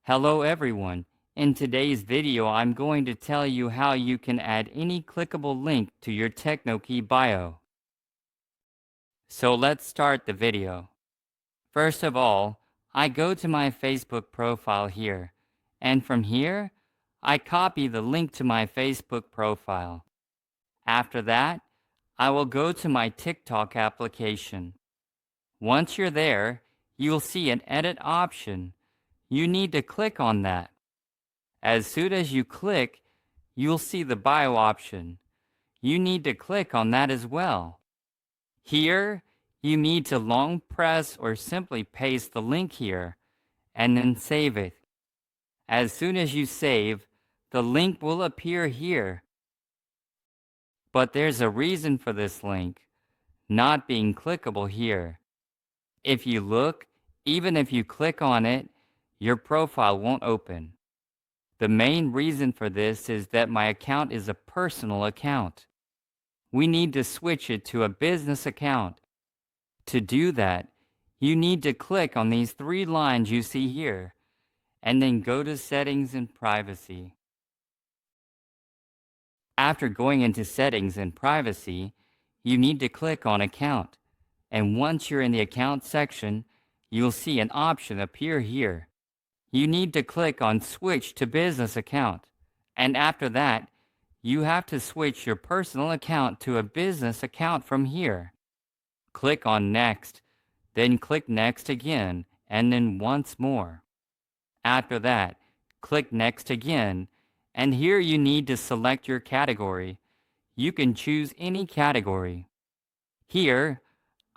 Hello everyone. In today's video, I'm going to tell you how you can add any clickable link to your TechnoKey bio. So let's start the video. First of all, I go to my Facebook profile here, and from here, I copy the link to my Facebook profile. After that, I will go to my TikTok application. Once you're there, you'll see an edit option. You need to click on that. As soon as you click, you'll see the bio option. You need to click on that as well. Here, you need to long press or simply paste the link here, and then save it. As soon as you save, the link will appear here. But there's a reason for this link not being clickable here. If you look, even if you click on it, your profile won't open. The main reason for this is that my account is a personal account. We need to switch it to a business account. To do that, you need to click on these three lines you see here, and then go to Settings and Privacy. After going into Settings and Privacy, you need to click on Account, and once you're in the Account section, you'll see an option appear here. You need to click on Switch to Business Account, and after that, you have to switch your personal account to a business account from here. Click on Next, then click Next again, and then once more. After that, click Next again, and here you need to select your category. You can choose any category. Here,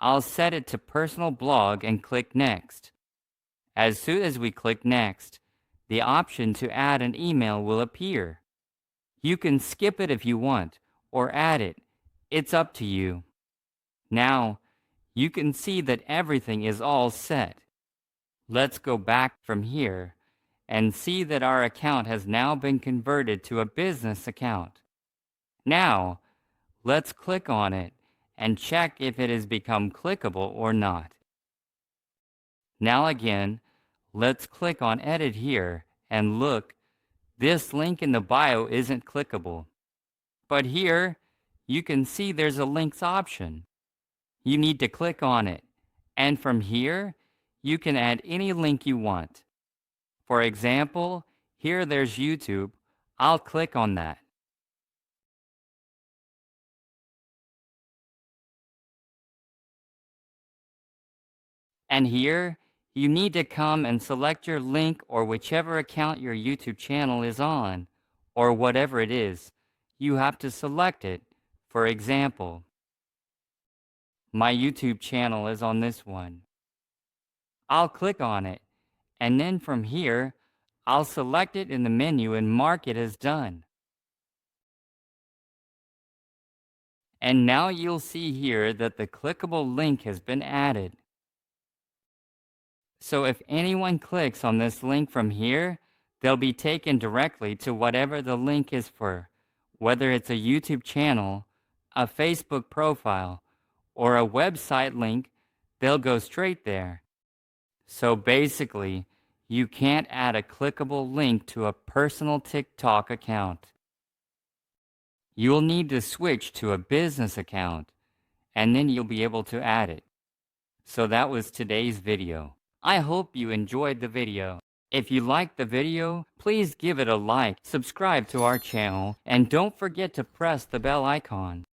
I'll set it to Personal Blog and click Next. As soon as we click Next, the option to add an email will appear. You can skip it if you want, or add it. It's up to you. Now, you can see that everything is all set. Let's go back from here and see that our account has now been converted to a business account. Now, let's click on it and check if it has become clickable or not. Now again, let's click on Edit here and look, this link in the bio isn't clickable. But here, you can see there's a links option. You need to click on it, and from here, you can add any link you want. For example, here there's YouTube. I'll click on that. And here, you need to come and select your link or whichever account your YouTube channel is on, or whatever it is. You have to select it. For example, my YouTube channel is on this one. I'll click on it, and then from here, I'll select it in the menu and mark it as done. And now you'll see here that the clickable link has been added. So if anyone clicks on this link from here, they'll be taken directly to whatever the link is for, whether it's a YouTube channel, a Facebook profile, or a website link, they'll go straight there. So basically, you can't add a clickable link to a personal TikTok account. You'll need to switch to a business account, and then you'll be able to add it. So that was today's video. I hope you enjoyed the video. If you liked the video, please give it a like, subscribe to our channel, and don't forget to press the bell icon.